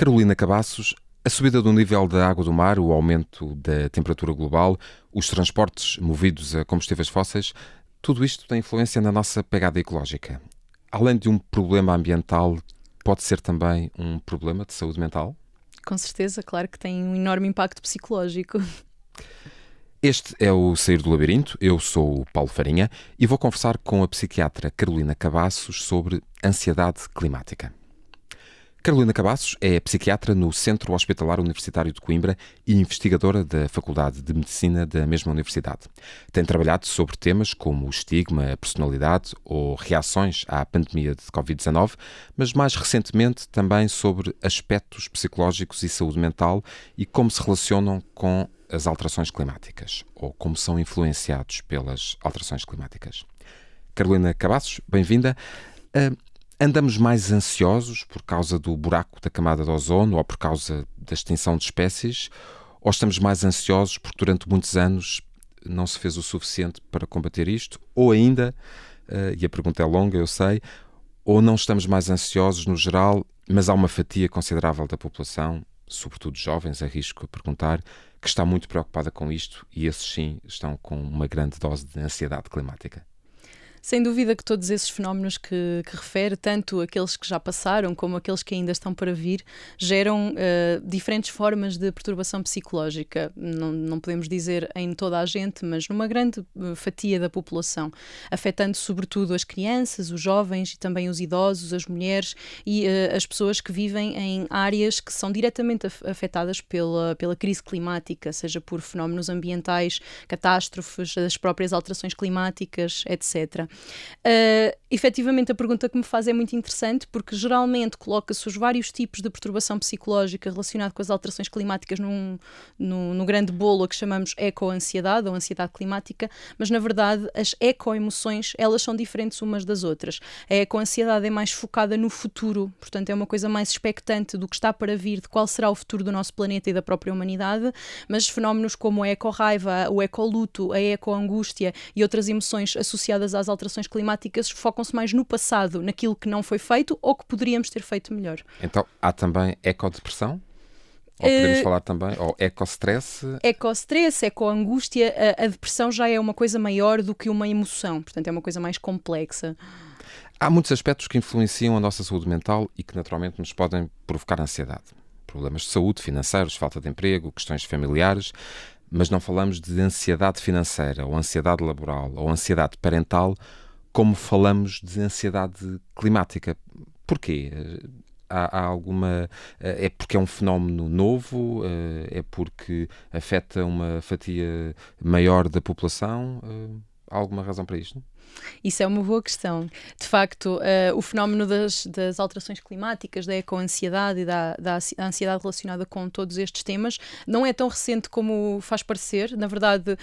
Carolina Cabaços, a subida do nível da água do mar, o aumento da temperatura global, os transportes movidos a combustíveis fósseis, tudo isto tem influência na nossa pegada ecológica. Além de um problema ambiental, pode ser também um problema de saúde mental? Com certeza, claro que tem um enorme impacto psicológico. Este é o Sair do Labirinto, eu sou o Paulo Farinha e vou conversar com a psiquiatra Carolina Cabaços sobre ansiedade climática. Carolina Cabaços é psiquiatra no Centro Hospitalar Universitário de Coimbra e investigadora da Faculdade de Medicina da mesma universidade. Tem trabalhado sobre temas como o estigma, a personalidade ou reações à pandemia de Covid-19, mas mais recentemente também sobre aspectos psicológicos e saúde mental e como se relacionam com as alterações climáticas ou como são influenciados pelas alterações climáticas. Carolina Cabaços, bem-vinda. Andamos mais ansiosos por causa do buraco da camada de ozono ou por causa da extinção de espécies? Ou estamos mais ansiosos porque durante muitos anos não se fez o suficiente para combater isto? Ou ainda, e a pergunta é longa, eu sei, ou não estamos mais ansiosos no geral, mas há uma fatia considerável da população, sobretudo jovens, arrisco a perguntar, que está muito preocupada com isto e esses sim estão com uma grande dose de ansiedade climática? Sem dúvida que todos esses fenómenos que refere, tanto aqueles que já passaram como aqueles que ainda estão para vir, geram diferentes formas de perturbação psicológica. Não podemos dizer em toda a gente, mas numa grande fatia da população, afetando sobretudo as crianças, os jovens e também os idosos, as mulheres e as pessoas que vivem em áreas que são diretamente afetadas pela crise climática, seja por fenómenos ambientais, catástrofes, as próprias alterações climáticas, etc. Efetivamente a pergunta que me faz é muito interessante porque geralmente coloca-se os vários tipos de perturbação psicológica relacionada com as alterações climáticas no grande bolo a que chamamos eco-ansiedade ou ansiedade climática, mas na verdade as eco-emoções elas são diferentes umas das outras. A eco-ansiedade é mais focada no futuro, portanto é uma coisa mais expectante do que está para vir, de qual será o futuro do nosso planeta e da própria humanidade, mas fenómenos como a eco-raiva, o eco-luto, a eco-angústia e outras emoções associadas às alterações climáticas focam-se mais no passado, naquilo que não foi feito ou que poderíamos ter feito melhor. Então, há também ecodepressão? Ou podemos falar também, ou ecostress? Ecostress, ecoangústia, a depressão já é uma coisa maior do que uma emoção, portanto é uma coisa mais complexa. Há muitos aspectos que influenciam a nossa saúde mental e que naturalmente nos podem provocar ansiedade. Problemas de saúde, financeiros, falta de emprego, questões familiares, mas não falamos de ansiedade financeira, ou ansiedade laboral, ou ansiedade parental, como falamos de ansiedade climática. Porquê? Há alguma... É porque é um fenómeno novo? É porque afeta uma fatia maior da população? Há alguma razão para isto? Isso é uma boa questão. De facto, o fenómeno das alterações climáticas, da ecoansiedade e da ansiedade relacionada com todos estes temas não é tão recente como faz parecer. Na verdade,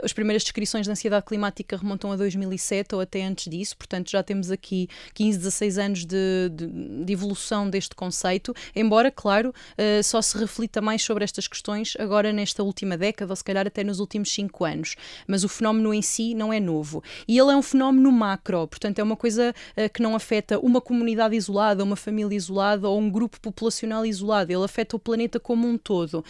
as primeiras descrições de ansiedade climática remontam a 2007 ou até antes disso, portanto já temos aqui 15, 16 anos de evolução deste conceito, embora, claro, só se reflita mais sobre estas questões agora nesta última década, ou se calhar até nos últimos 5 anos. Mas o fenómeno em si não é novo. E ele é um fenómeno macro, portanto é uma coisa que não afeta uma comunidade isolada, uma família isolada ou um grupo populacional isolado. Ele afeta o planeta como um todo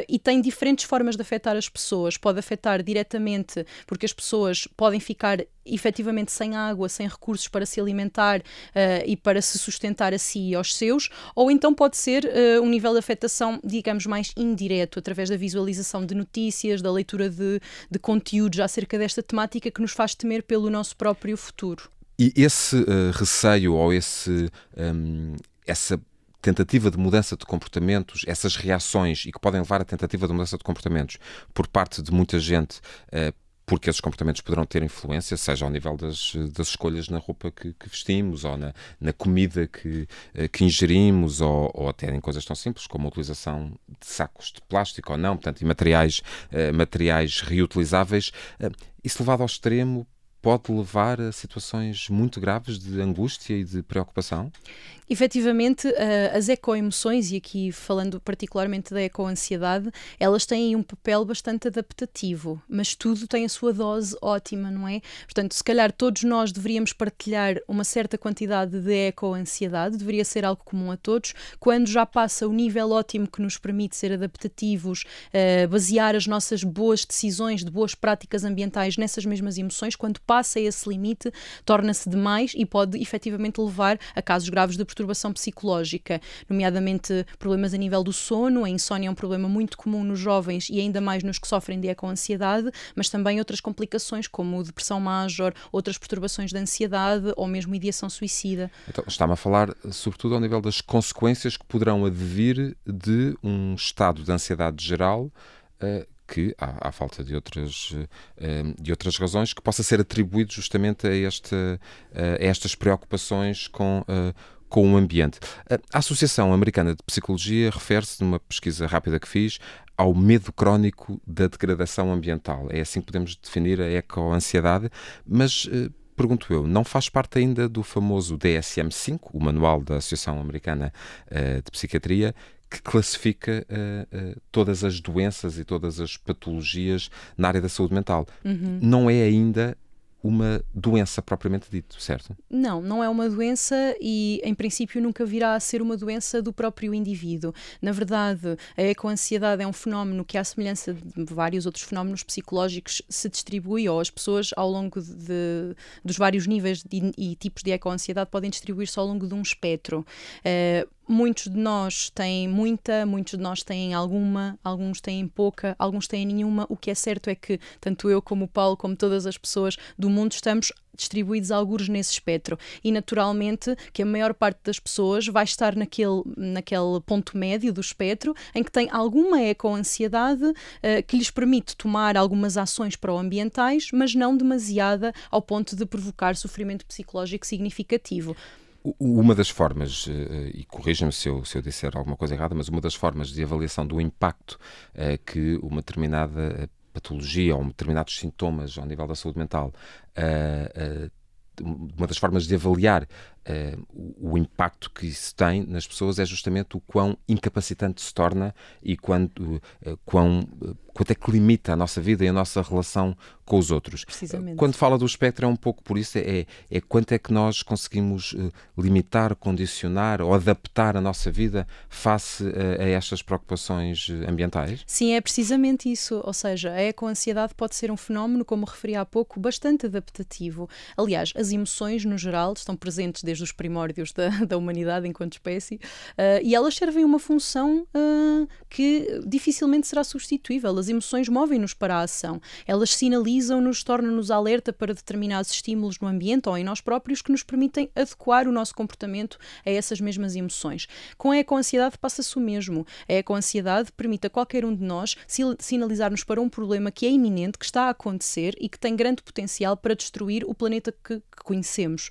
e tem diferentes formas de afetar as pessoas. Pode afetar diretamente porque as pessoas podem ficar efetivamente sem água, sem recursos para se alimentar e para se sustentar a si e aos seus, ou então pode ser um nível de afetação, digamos, mais indireto, através da visualização de notícias, da leitura de conteúdos acerca desta temática que nos faz temer pelo nosso próprio futuro. E esse receio ou essa tentativa de mudança de comportamentos, essas reações e que podem levar à tentativa de mudança de comportamentos por parte de muita gente, porque esses comportamentos poderão ter influência, seja ao nível das escolhas na roupa que vestimos ou na comida que ingerimos ou até em coisas tão simples como a utilização de sacos de plástico ou não, portanto, e materiais reutilizáveis. Isso levado ao extremo pode levar a situações muito graves de angústia e de preocupação? Efetivamente, as ecoemoções, e aqui falando particularmente da ecoansiedade, elas têm um papel bastante adaptativo, mas tudo tem a sua dose ótima, não é? Portanto, se calhar todos nós deveríamos partilhar uma certa quantidade de ecoansiedade, deveria ser algo comum a todos. Quando já passa o nível ótimo que nos permite ser adaptativos, basear as nossas boas decisões, de boas práticas ambientais nessas mesmas emoções, quando passa esse limite, torna-se demais e pode efetivamente levar a casos graves de perturbação psicológica, nomeadamente problemas a nível do sono. A insónia é um problema muito comum nos jovens e ainda mais nos que sofrem de ecoansiedade, mas também outras complicações como depressão major, outras perturbações de ansiedade ou mesmo ideação suicida. Então, está-me a falar sobretudo ao nível das consequências que poderão advir de um estado de ansiedade geral, que, à falta de outras razões, que possa ser atribuído justamente a estas preocupações com o ambiente. A Associação Americana de Psicologia refere-se, numa pesquisa rápida que fiz, ao medo crónico da degradação ambiental. É assim que podemos definir a ecoansiedade, mas pergunto eu, não faz parte ainda do famoso DSM-5, o manual da Associação Americana de Psiquiatria, que classifica todas as doenças e todas as patologias na área da saúde mental. Não é ainda uma doença propriamente dito, certo? Não, não é uma doença e, em princípio, nunca virá a ser uma doença do próprio indivíduo. Na verdade, a ecoansiedade é um fenómeno que, à semelhança de vários outros fenómenos psicológicos, se distribui, ou as pessoas, ao longo dos vários níveis e tipos de ecoansiedade, podem distribuir-se ao longo de um espectro. Muitos de nós têm muita, muitos de nós têm alguma, alguns têm pouca, alguns têm nenhuma. O que é certo é que tanto eu como o Paulo, como todas as pessoas do mundo, estamos distribuídos algures nesse espectro e naturalmente que a maior parte das pessoas vai estar naquele ponto médio do espectro em que tem alguma ecoansiedade que lhes permite tomar algumas ações pró-ambientais, mas não demasiada ao ponto de provocar sofrimento psicológico significativo. Uma das formas, e corrija-me se eu disser alguma coisa errada, mas uma das formas de avaliação do impacto que uma determinada patologia ou determinados sintomas ao nível da saúde mental, uma das formas de avaliar o impacto que isso tem nas pessoas é justamente o quão incapacitante se torna e quanto é que limita a nossa vida e a nossa relação com os outros. Precisamente. Quando fala do espectro é um pouco por isso, é quanto é que nós conseguimos limitar, condicionar ou adaptar a nossa vida face a estas preocupações ambientais? Sim, é precisamente isso. Ou seja, a ecoansiedade pode ser um fenómeno, como referi há pouco, bastante adaptativo. Aliás, as emoções, no geral, estão presentes desde os primórdios da humanidade enquanto espécie, e elas servem uma função que dificilmente será substituível. As emoções movem-nos para a ação. Elas sinalizam-nos, tornam-nos alerta para determinados estímulos no ambiente ou em nós próprios que nos permitem adequar o nosso comportamento a essas mesmas emoções. Com a ecoansiedade passa-se o mesmo. A ecoansiedade permite a qualquer um de nós sinalizar-nos para um problema que é iminente, que está a acontecer e que tem grande potencial para destruir o planeta que conhecemos.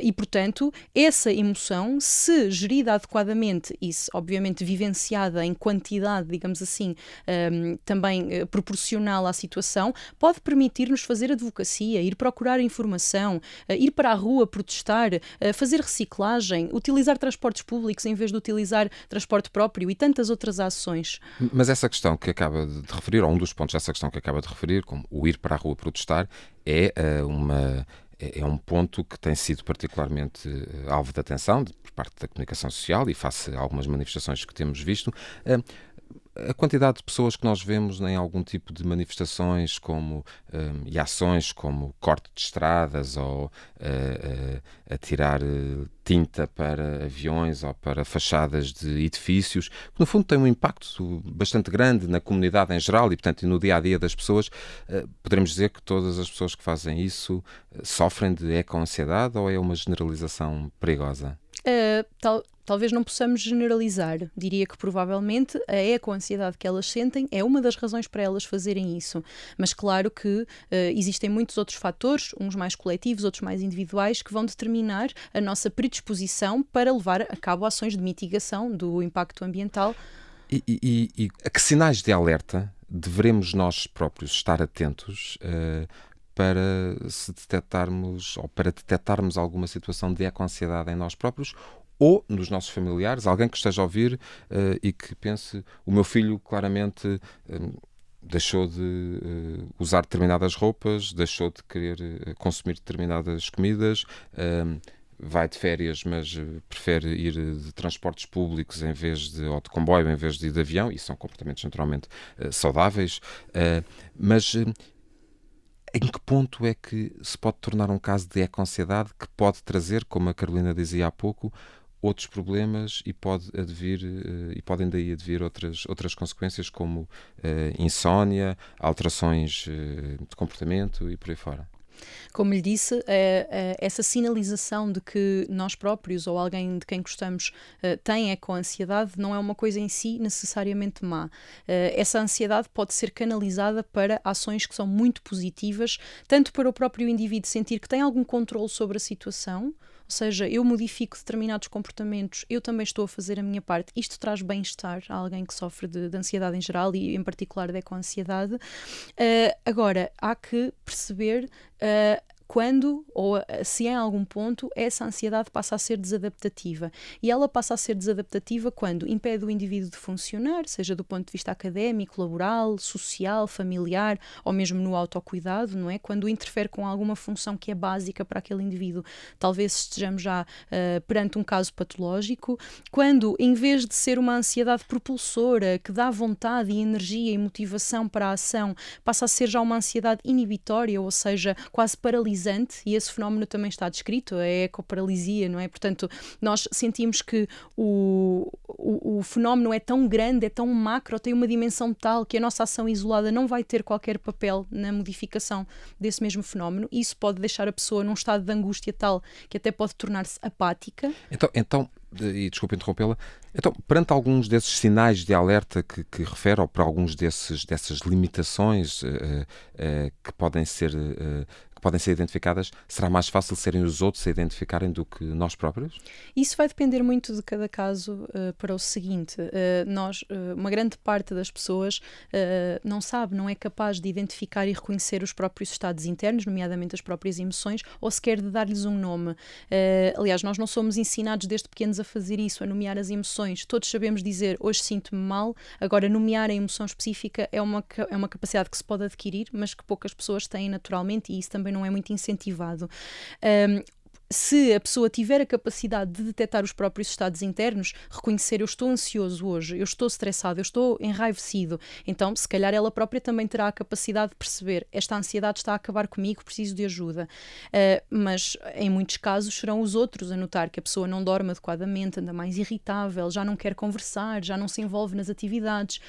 E, portanto, essa emoção, se gerida adequadamente e se, obviamente, vivenciada em quantidade, digamos assim, também proporcional à situação, pode permitir-nos fazer advocacia, ir procurar informação, ir para a rua protestar, fazer reciclagem, utilizar transportes públicos em vez de utilizar transporte próprio e tantas outras ações. Mas essa questão que acaba de referir, ou um dos pontos dessa questão que acaba de referir, como o ir para a rua protestar, é um ponto que tem sido particularmente alvo de atenção por parte da comunicação social e face a algumas manifestações que temos visto. A quantidade de pessoas que nós vemos em algum tipo de manifestações e ações como corte de estradas ou a tirar tinta para aviões ou para fachadas de edifícios, que no fundo tem um impacto bastante grande na comunidade em geral e, portanto, no dia-a-dia das pessoas. Poderemos dizer que todas as pessoas que fazem isso sofrem de ecoansiedade ou é uma generalização perigosa? Talvez não possamos generalizar. Diria que provavelmente a ecoansiedade que elas sentem é uma das razões para elas fazerem isso. Mas claro que existem muitos outros fatores, uns mais coletivos, outros mais individuais, que vão determinar a nossa predisposição para levar a cabo ações de mitigação do impacto ambiental. E a que sinais de alerta devemos nós próprios estar atentos para detectarmos alguma situação de ecoansiedade em nós próprios ou nos nossos familiares, alguém que esteja a ouvir e que pense, o meu filho claramente deixou de usar determinadas roupas, deixou de querer consumir determinadas comidas, vai de férias, mas prefere ir de transportes públicos ou de comboio em vez de ir de avião, e são comportamentos naturalmente saudáveis, mas em que ponto é que se pode tornar um caso de eco-ansiedade que pode trazer, como a Carolina dizia há pouco, outros problemas e podem daí advir outras consequências, como insónia, alterações de comportamento e por aí fora? Como lhe disse, essa sinalização de que nós próprios ou alguém de quem gostamos tem eco-ansiedade não é uma coisa em si necessariamente má. Essa ansiedade pode ser canalizada para ações que são muito positivas, tanto para o próprio indivíduo sentir que tem algum controle sobre a situação, ou seja, eu modifico determinados comportamentos, eu também estou a fazer a minha parte. Isto traz bem-estar a alguém que sofre de ansiedade em geral e em particular de eco-ansiedade. Agora, há que perceber quando ou se em algum ponto essa ansiedade passa a ser desadaptativa. E ela passa a ser desadaptativa quando impede o indivíduo de funcionar, seja do ponto de vista académico, laboral, social, familiar, ou mesmo no autocuidado, não é? Quando interfere com alguma função que é básica para aquele indivíduo. Talvez estejamos já perante um caso patológico, quando em vez de ser uma ansiedade propulsora, que dá vontade e energia e motivação para a ação, passa a ser já uma ansiedade inibitória, ou seja, quase paralisante, e esse fenómeno também está descrito, a ecoparalisia, não é? Portanto, nós sentimos que o fenómeno é tão grande, é tão macro, tem uma dimensão tal que a nossa ação isolada não vai ter qualquer papel na modificação desse mesmo fenómeno, e isso pode deixar a pessoa num estado de angústia tal que até pode tornar-se apática. Então, e desculpe interrompê-la, então, perante alguns desses sinais de alerta que refere, ou para alguns dessas limitações que podem ser identificadas, será mais fácil serem os outros a identificarem do que nós próprios? Isso vai depender muito de cada caso para o seguinte. Uma grande parte das pessoas não sabe, não é capaz de identificar e reconhecer os próprios estados internos, nomeadamente as próprias emoções, ou sequer de dar-lhes um nome. Aliás, nós não somos ensinados desde pequenos a fazer isso, a nomear as emoções. Todos sabemos dizer, hoje sinto-me mal. Agora, nomear a emoção específica é uma capacidade que se pode adquirir, mas que poucas pessoas têm naturalmente, e isso também não é muito incentivado. Se a pessoa tiver a capacidade de detectar os próprios estados internos, reconhecer, eu estou ansioso hoje, eu estou estressado, eu estou enraivecido, então se calhar ela própria também terá a capacidade de perceber, esta ansiedade está a acabar comigo, preciso de ajuda. Mas em muitos casos serão os outros a notar que a pessoa não dorme adequadamente, anda mais irritável, já não quer conversar, já não se envolve nas atividades.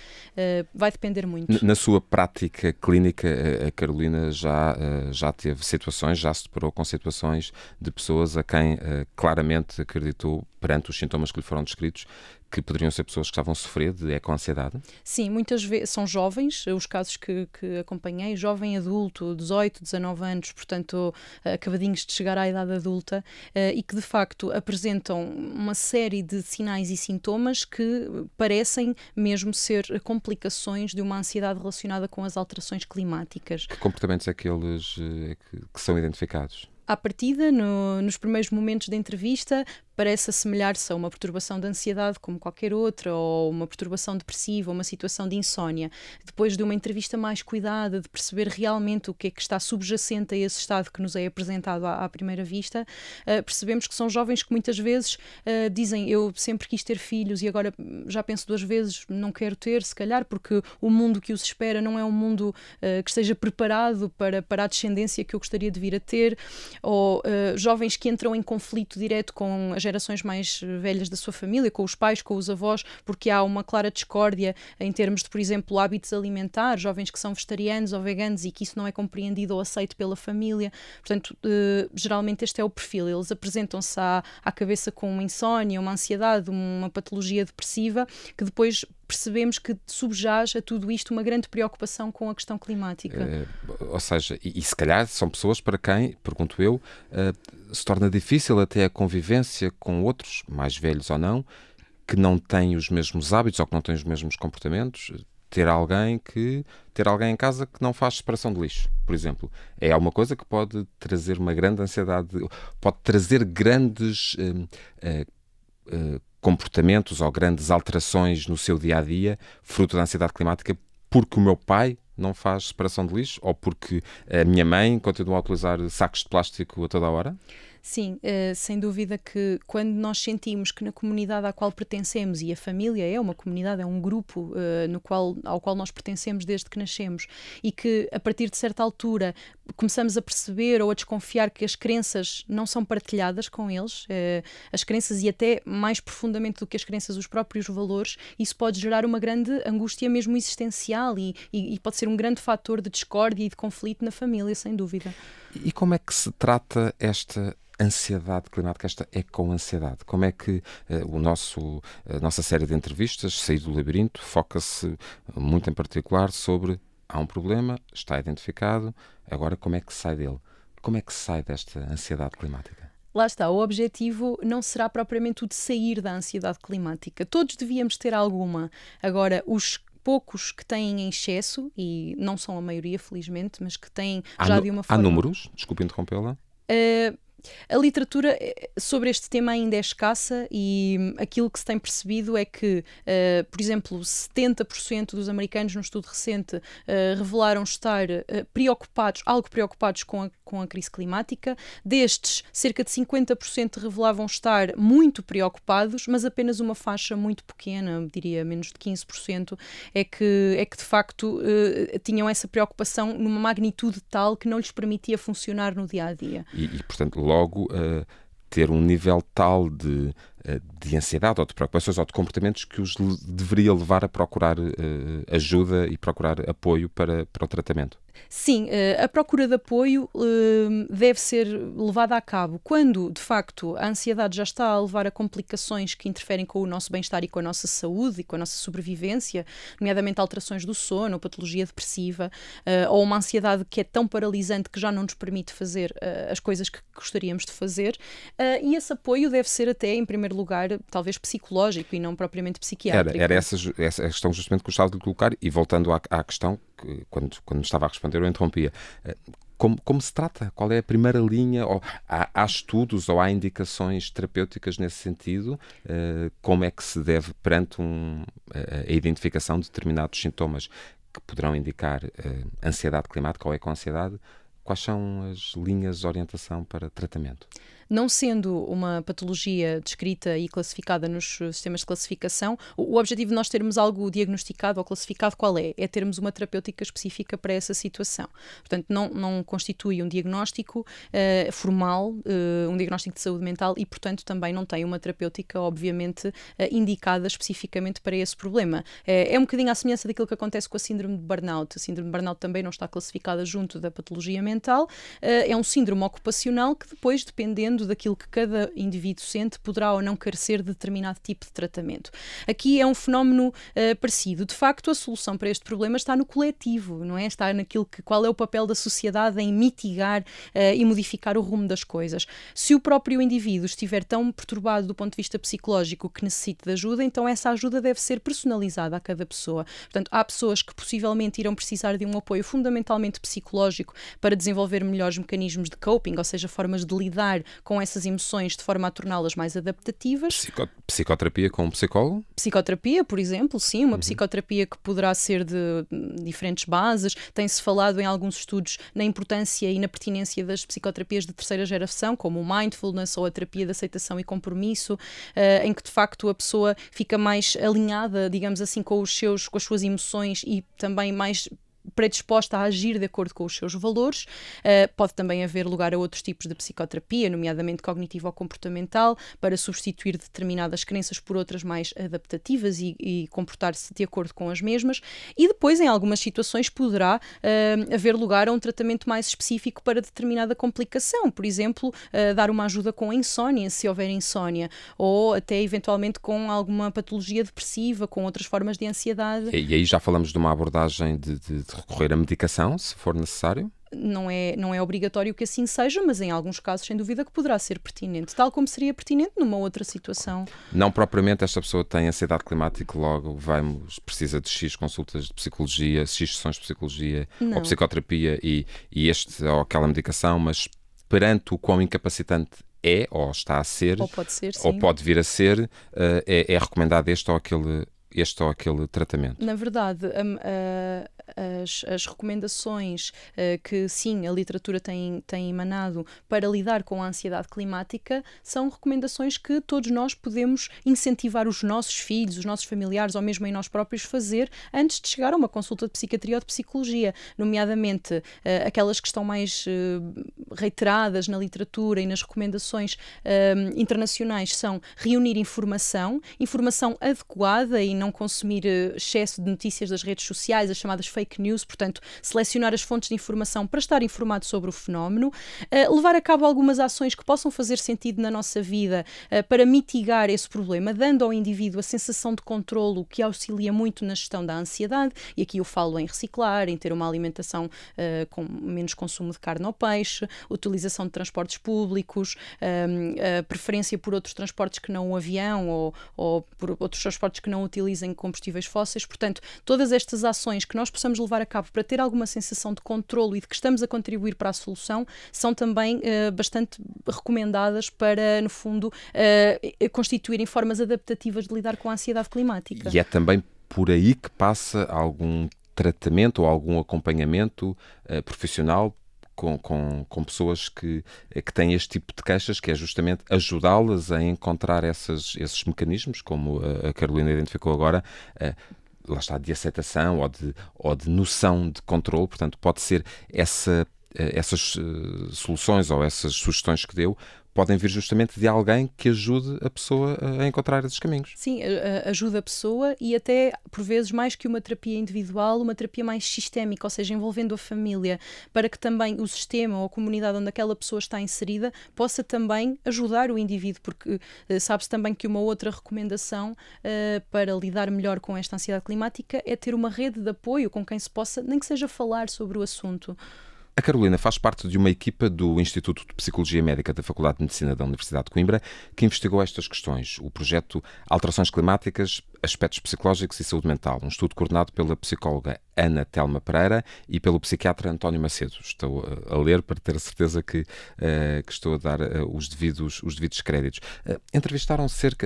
Vai depender muito. Na sua prática clínica, a Carolina já teve situações, já se deparou com situações de pessoas a quem claramente acreditou, perante os sintomas que lhe foram descritos, que poderiam ser pessoas que estavam a sofrer de eco-ansiedade? Sim, muitas vezes são jovens, os casos que acompanhei, jovem adulto, 18, 19 anos, portanto, acabadinhos de chegar à idade adulta, e que de facto apresentam uma série de sinais e sintomas que parecem mesmo ser complicações de uma ansiedade relacionada com as alterações climáticas. Que comportamentos é que eles que são identificados? À partida, nos primeiros momentos da entrevista, parece assemelhar-se a uma perturbação de ansiedade como qualquer outra, ou uma perturbação depressiva, ou uma situação de insónia. Depois de uma entrevista mais cuidada, de perceber realmente o que é que está subjacente a esse estado que nos é apresentado à primeira vista, percebemos que são jovens que muitas vezes dizem, eu sempre quis ter filhos e agora já penso duas vezes, não quero ter, se calhar, porque o mundo que os espera não é um mundo que esteja preparado para a descendência que eu gostaria de vir a ter, ou jovens que entram em conflito direto com as gerações mais velhas da sua família, com os pais, com os avós, porque há uma clara discórdia em termos de, por exemplo, hábitos alimentares, jovens que são vegetarianos ou veganos e que isso não é compreendido ou aceito pela família. Portanto, geralmente este é o perfil. Eles apresentam-se à cabeça com uma insónia, uma ansiedade, uma patologia depressiva, que depois percebemos que subjaz a tudo isto uma grande preocupação com a questão climática. Ou seja, e se calhar são pessoas para quem, pergunto eu, se torna difícil até a convivência com outros, mais velhos ou não, que não têm os mesmos hábitos ou que não têm os mesmos comportamentos. Ter alguém em casa que não faz separação de lixo, por exemplo, é uma coisa que pode trazer uma grande ansiedade, pode trazer grandes comportamentos ou grandes alterações no seu dia-a-dia, fruto da ansiedade climática, porque o meu pai não faz separação de lixo ou porque a minha mãe continua a utilizar sacos de plástico a toda a hora? Sim, sem dúvida que quando nós sentimos que na comunidade à qual pertencemos, e a família é uma comunidade, é um grupo ao qual nós pertencemos desde que nascemos, e que a partir de certa altura começamos a perceber ou a desconfiar que as crenças não são partilhadas com eles, as crenças, e até mais profundamente do que as crenças, os próprios valores, isso pode gerar uma grande angústia mesmo existencial e pode ser um grande fator de discórdia e de conflito na família, sem dúvida. E como é que se trata esta ansiedade climática, esta eco-ansiedade? Como é que a nossa série de entrevistas, Sair do Labirinto, foca-se muito em particular sobre há um problema, está identificado, agora como é que se sai dele? Como é que se sai desta ansiedade climática? Lá está, o objetivo não será propriamente o de sair da ansiedade climática. Todos devíamos ter alguma. Agora, os poucos que têm em excesso, e não são a maioria, felizmente, mas que têm já de uma forma... Há números? Desculpe interrompê-la. A literatura sobre este tema ainda é escassa e aquilo que se tem percebido é que, por exemplo, 70% dos americanos num estudo recente revelaram estar algo preocupados com a crise climática. Destes, cerca de 50% revelavam estar muito preocupados, mas apenas uma faixa muito pequena, diria menos de 15%, é que de facto tinham essa preocupação numa magnitude tal que não lhes permitia funcionar no dia-a-dia. E portanto, logo ter um nível tal de ansiedade ou de preocupações ou de comportamentos que os deveria levar a procurar ajuda e procurar apoio para o tratamento. Sim, a procura de apoio deve ser levada a cabo quando, de facto, a ansiedade já está a levar a complicações que interferem com o nosso bem-estar e com a nossa saúde e com a nossa sobrevivência, nomeadamente alterações do sono, patologia depressiva, ou uma ansiedade que é tão paralisante que já não nos permite fazer as coisas que gostaríamos de fazer, e esse apoio deve ser até, em primeiro lugar, talvez psicológico e não propriamente psiquiátrico. Era essa a questão justamente que eu gostava de colocar, e voltando à questão, que quando me estava a responder eu interrompia. Como se trata? Qual é a primeira linha? Ou há estudos ou há indicações terapêuticas nesse sentido? Como é que se deve, perante a identificação de determinados sintomas que poderão indicar ansiedade climática ou ecoansiedade? Quais são as linhas de orientação para tratamento? Não sendo uma patologia descrita e classificada nos sistemas de classificação, o objetivo de nós termos algo diagnosticado ou classificado qual é? É termos uma terapêutica específica para essa situação. Portanto, não constitui um diagnóstico formal, um diagnóstico de saúde mental e, portanto, também não tem uma terapêutica, obviamente, indicada especificamente para esse problema. É um bocadinho à semelhança daquilo que acontece com a síndrome de burnout. A síndrome de burnout também não está classificada junto da patologia mental. É um síndrome ocupacional que depois, dependendo daquilo que cada indivíduo sente, poderá ou não carecer de determinado tipo de tratamento. Aqui é um fenómeno parecido. De facto, a solução para este problema está no coletivo, não é? Está naquilo qual é o papel da sociedade em mitigar e modificar o rumo das coisas. Se o próprio indivíduo estiver tão perturbado do ponto de vista psicológico que necessite de ajuda, então essa ajuda deve ser personalizada a cada pessoa. Portanto, há pessoas que possivelmente irão precisar de um apoio fundamentalmente psicológico para desenvolver melhores mecanismos de coping, ou seja, formas de lidar com essas emoções de forma a torná-las mais adaptativas. Psicoterapia com um psicólogo? Psicoterapia, por exemplo, sim, uma psicoterapia que poderá ser de diferentes bases. Tem-se falado em alguns estudos na importância e na pertinência das psicoterapias de terceira geração, como o mindfulness ou a terapia de aceitação e compromisso, em que de facto a pessoa fica mais alinhada, digamos assim, com as suas emoções e também mais predisposta a agir de acordo com os seus valores. Pode também haver lugar a outros tipos de psicoterapia, nomeadamente cognitiva ou comportamental, para substituir determinadas crenças por outras mais adaptativas e comportar-se de acordo com as mesmas. E depois, em algumas situações, poderá haver lugar a um tratamento mais específico para determinada complicação. Por exemplo, dar uma ajuda com a insónia, se houver insónia, ou até eventualmente com alguma patologia depressiva, com outras formas de ansiedade. E aí já falamos de uma abordagem de recorrer à medicação, se for necessário? Não é obrigatório que assim seja, mas em alguns casos, sem dúvida, que poderá ser pertinente, tal como seria pertinente numa outra situação. Não propriamente esta pessoa tem ansiedade climática, logo precisa de X consultas de psicologia, X sessões de psicologia ou psicoterapia e este ou aquela medicação, mas perante o quão incapacitante é, ou está a ser, Ou pode ser, ou sim. pode vir a ser, é recomendado este ou aquele tratamento. Na verdade, as recomendações que, sim, a literatura tem emanado para lidar com a ansiedade climática são recomendações que todos nós podemos incentivar os nossos filhos, os nossos familiares ou mesmo em nós próprios fazer antes de chegar a uma consulta de psiquiatria ou de psicologia, nomeadamente aquelas que estão mais reiteradas na literatura e nas recomendações internacionais são reunir informação adequada e não consumir excesso de notícias das redes sociais, as chamadas fake news, portanto, selecionar as fontes de informação para estar informado sobre o fenómeno, levar a cabo algumas ações que possam fazer sentido na nossa vida para mitigar esse problema, dando ao indivíduo a sensação de controlo que auxilia muito na gestão da ansiedade, e aqui eu falo em reciclar, em ter uma alimentação com menos consumo de carne ou peixe, utilização de transportes públicos, a preferência por outros transportes que não o avião ou por outros transportes que não utilizem combustíveis fósseis. Portanto, todas estas ações que nós possamos levar a cabo para ter alguma sensação de controlo e de que estamos a contribuir para a solução são também bastante recomendadas para, no fundo, constituírem formas adaptativas de lidar com a ansiedade climática. E é também por aí que passa algum tratamento ou algum acompanhamento profissional com pessoas que têm este tipo de queixas, que é justamente ajudá-las a encontrar esses mecanismos, como a Carolina identificou agora, lá está, de aceitação ou de noção de controle. Portanto, pode ser essas soluções ou essas sugestões que deu podem vir justamente de alguém que ajude a pessoa a encontrar esses caminhos. Sim, ajuda a pessoa e até, por vezes, mais que uma terapia individual, uma terapia mais sistémica, ou seja, envolvendo a família, para que também o sistema ou a comunidade onde aquela pessoa está inserida possa também ajudar o indivíduo, porque sabe-se também que uma outra recomendação para lidar melhor com esta ansiedade climática é ter uma rede de apoio com quem se possa, nem que seja falar sobre o assunto. A Carolina faz parte de uma equipa do Instituto de Psicologia Médica da Faculdade de Medicina da Universidade de Coimbra que investigou estas questões. O projeto Alterações Climáticas, Aspectos Psicológicos e Saúde Mental, um estudo coordenado pela psicóloga Ana Telma Pereira e pelo psiquiatra António Macedo. Estou a ler para ter a certeza que estou a dar os devidos créditos.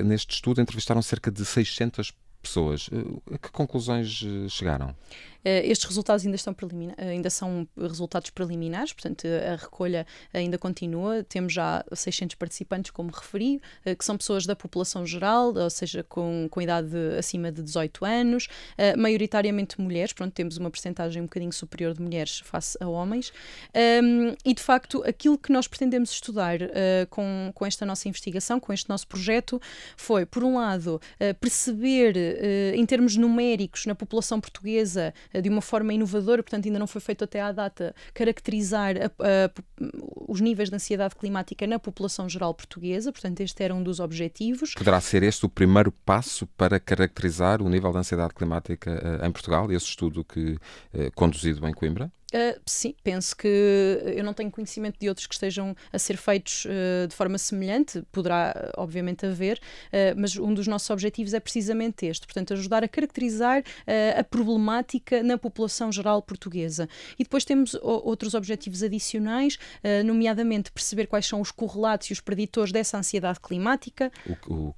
Neste estudo, entrevistaram cerca de 600 pessoas. A que conclusões chegaram? Estes resultados ainda são resultados preliminares, portanto a recolha ainda continua. Temos já 600 participantes, como referi, que são pessoas da população geral, ou seja, com idade acima de 18 anos, maioritariamente mulheres, pronto, temos uma percentagem um bocadinho superior de mulheres face a homens, e de facto aquilo que nós pretendemos estudar com esta nossa investigação, com este nosso projeto, foi, por um lado, perceber em termos numéricos na população portuguesa de uma forma inovadora, portanto ainda não foi feito até à data, caracterizar os níveis de ansiedade climática na população geral portuguesa, portanto este era um dos objetivos. Poderá ser este o primeiro passo para caracterizar o nível de ansiedade climática em Portugal, esse estudo conduzido em Coimbra? Sim, penso que eu não tenho conhecimento de outros que estejam a ser feitos de forma semelhante, poderá obviamente haver, mas um dos nossos objetivos é precisamente este, portanto ajudar a caracterizar a problemática na população geral portuguesa. E depois temos outros objetivos adicionais, nomeadamente perceber quais são os correlatos e os preditores dessa ansiedade climática. O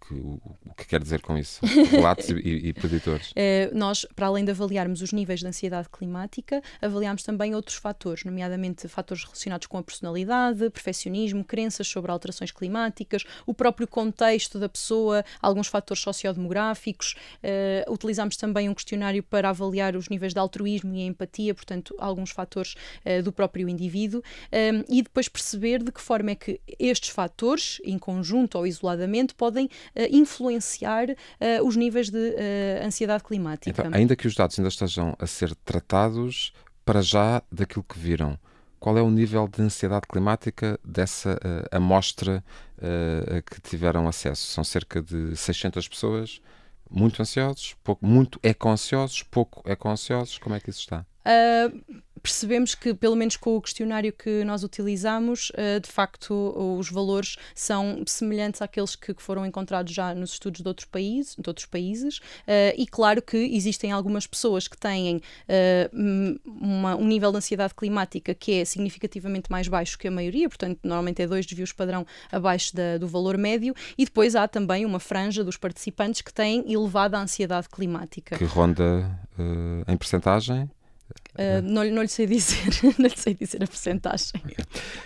que quer dizer com isso? Correlatos e preditores? Nós, para além de avaliarmos os níveis de ansiedade climática, avaliamos também outros fatores, nomeadamente fatores relacionados com a personalidade, perfeccionismo, crenças sobre alterações climáticas, o próprio contexto da pessoa, alguns fatores sociodemográficos. Utilizamos também um questionário para avaliar os níveis de altruísmo e empatia, portanto, alguns fatores do próprio indivíduo, e depois perceber de que forma é que estes fatores, em conjunto ou isoladamente, podem influenciar os níveis de ansiedade climática. Então, ainda que os dados ainda estejam a ser tratados, para já, daquilo que viram, qual é o nível de ansiedade climática dessa amostra a que tiveram acesso? São cerca de 600 pessoas, muito ansiosos, muito eco-ansiosos, pouco eco-ansiosos, como é que isso está? percebemos que, pelo menos com o questionário que nós utilizamos, de facto, os valores são semelhantes àqueles que foram encontrados já nos estudos de outros países, e claro que existem algumas pessoas que têm um nível de ansiedade climática que é significativamente mais baixo que a maioria, portanto, normalmente é 2 desvios padrão abaixo do valor médio, e depois há também uma franja dos participantes que têm elevada ansiedade climática. Que ronda em percentagem? Não lhe sei dizer, não lhe sei dizer a percentagem. Okay.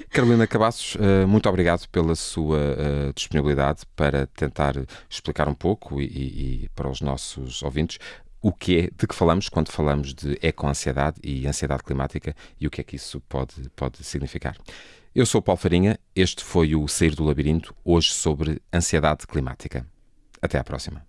Carolina Cabaços, muito obrigado pela sua disponibilidade para tentar explicar um pouco e para os nossos ouvintes o que é de que falamos quando falamos de ecoansiedade e ansiedade climática e o que é que isso pode significar. Eu sou o Paulo Farinha, este foi o Sair do Labirinto, hoje sobre ansiedade climática. Até à próxima.